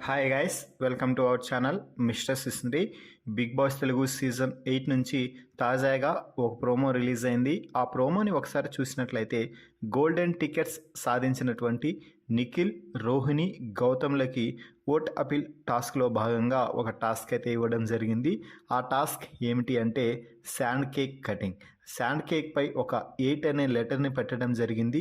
Hi guys, welcome to our channel mister Sisindri. Bigg Boss Telugu season 8 నుంచి తాజాగా ఒక promo release అయింది. ఆ ప్రోమోని ఒకసారి చూసినట్లయితే గోల్డెన్ టికెట్స్ సాధించినటువంటి నిఖిల్, రోహిణి, గౌతమ్లకి ఓట్ అపీల్ టాస్క్లో భాగంగా ఒక టాస్క్ అయితే ఇవ్వడం జరిగింది. ఆ టాస్క్ ఏమిటి అంటే శాండ్ కేక్ కటింగ్. శాండ్ కేక్పై ఒక 8 అనే లెటర్ని పెట్టడం జరిగింది.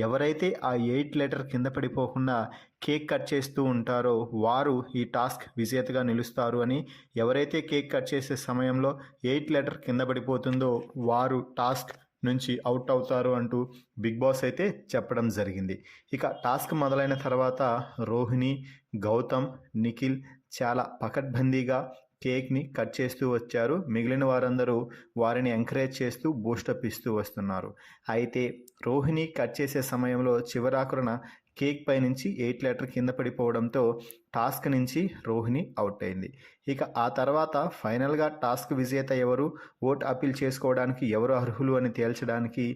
ఎవరైతే ఆ 8 లెటర్ కింద పడిపోకుండా కేక్ కట్ చేస్తూ ఉంటారో వారు ఈ టాస్క్ విజేతగా నిలుస్తారు అని, ఎవరైతే కేక్ కట్ చేసే సమయంలో 8 లెటర్ కింద పడిపోతుందో వారు టాస్క్ నుంచి అవుట్ అవుతారు అంటూ బిగ్ బాస్ అయితే చెప్పడం జరిగింది. ఇక టాస్క్ మొదలైన తర్వాత రోహిణి, గౌతమ్, నిఖిల్ చాలా పకడ్బందీగా కేక్ని కట్ చేస్తూ వచ్చారు. మిగిలిన వారందరూ వారిని ఎంకరేజ్ చేస్తూ బూస్టప్ ఇస్తూ వస్తున్నారు. అయితే రోహిణి కట్ చేసే సమయంలో చివరాఖరున కేక్ పై నుంచి 8 లెటర్ కింద పడిపోవడంతో టాస్క్ నుంచి రోహిణి అవుట్ అయింది. ఇక ఆ తర్వాత ఫైనల్గా టాస్క్ విజేత ఎవరు, ఓట్ అపీల్ చేసుకోవడానికి ఎవరు అర్హులు అని తేల్చడానికి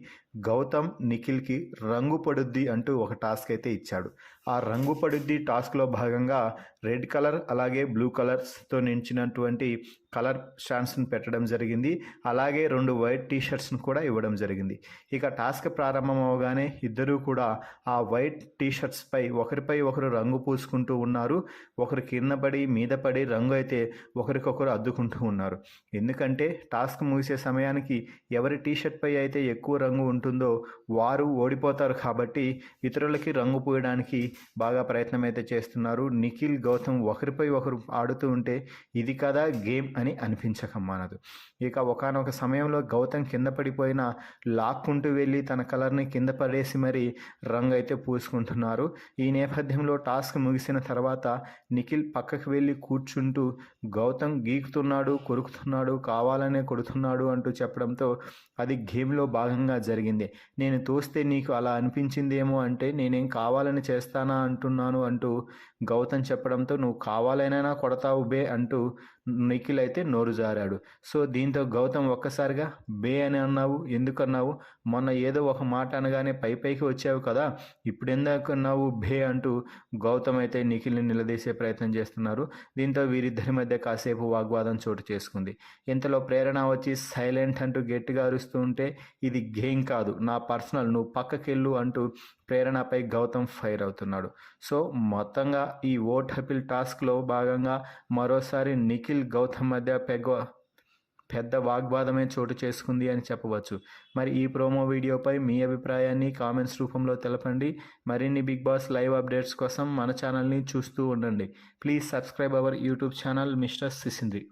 గౌతమ్ నిఖిల్కి రంగు పడుద్ది అంటూ ఒక టాస్క్ అయితే ఇచ్చాడు. ఆ రంగు పడుద్ది టాస్క్లో భాగంగా రెడ్ కలర్ అలాగే బ్లూ కలర్స్తో నించినటువంటి కలర్ స్టాండ్స్ని పెట్టడం జరిగింది. అలాగే 2 వైట్ టీషర్ట్స్ను కూడా ఇవ్వడం జరిగింది. ఇక టాస్క్ ప్రారంభం అవగానే ఇద్దరూ కూడా ఆ వైట్ టీషర్ట్స్పై ఒకరిపై ఒకరు రంగు పూసుకుంటూ ఉన్నారు. ఒకరు కింద పడి మీద పడి రంగు అయితే ఒకరికొకరు అద్దుకుంటూ ఉన్నారు. ఎందుకంటే టాస్క్ ముగిసే సమయానికి ఎవరి టీషర్ట్ పై అయితే ఎక్కువ రంగు ఉంటుందో వారు ఓడిపోతారు కాబట్టి ఇతరులకి రంగు పూయడానికి బాగా ప్రయత్నం అయితే చేస్తున్నారు. నిఖిల్, గౌతమ్ ఒకరిపై ఒకరు ఆడుతూ ఉంటే ఇది కదా గేమ్ అని అనిపించకమానదు. ఇక ఒకానొక సమయంలో గౌతమ్ కింద పడిపోయిన లాక్కుంటూ వెళ్ళి తన కలర్ని కింద పడేసి మరి రంగు అయితే పూసుకుంటున్నారు. ఈ నేపథ్యంలో టాస్క్ ముగిసిన తర్వాత నిఖిల్ పక్కకు వెళ్ళి కూర్చుంటూ గౌతమ్ గీకుతున్నాడు, కొరుకుతున్నాడు, కావాలనే కొడుతున్నాడు అంటూ చెప్పడంతో అది గేమ్లో భాగంగా జరిగింది. నేను తోస్తే నీకు అలా అనిపించిందేమో అంటే నేనేం కావాలని చేస్తానా అంటున్నాను అంటూ గౌతమ్ చెప్పడంతో నువ్వు కావాలనైనా కొడతావు బే అంటూ నిఖిల్ అయితే నోరు జారాడు. సో దీంతో గౌతమ్ ఒక్కసారిగా బే అని అన్నావు, ఎందుకన్నావు, మొన్న ఏదో ఒక మాట అనగానే పైకి వచ్చావు కదా, ఇప్పుడు ఎందుకన్నావు బే అంటూ గౌతమ్ అయితే నిఖిల్ని నిలదీసే ప్రయత్నం చేస్తున్నారు. దీంతో వీరిద్దరి మధ్య కాసేపు వాగ్వాదం చోటు చేసుకుంది. ఇంతలో ప్రేరణ వచ్చి సైలెంట్ అంటూ గట్టిగా అరుస్తూ ఉంటే ఇది గేమ్ కాదు, నా పర్సనల్, నువ్వు పక్కకెళ్ళు అంటూ ప్రేరణపై గౌతమ్ ఫైర్ అవుతున్నాడు. సో మొత్తంగా ఈ ఓట్ అపీల్ టాస్క్లో భాగంగా మరోసారి నిఖిల్, గౌతమ్ మధ్య పెద్ద వాగ్వాదమే చోటు చేసుకుంది అని చెప్పవచ్చు. మరి ఈ ప్రోమో వీడియోపై మీ అభిప్రాయాన్ని కామెంట్స్ రూపంలో తెలపండి. మరిన్ని బిగ్ బాస్ లైవ్ అప్డేట్స్ కోసం మన ఛానల్ని చూస్తూ ఉండండి. Please subscribe our YouTube channel mister సిసింద్రి.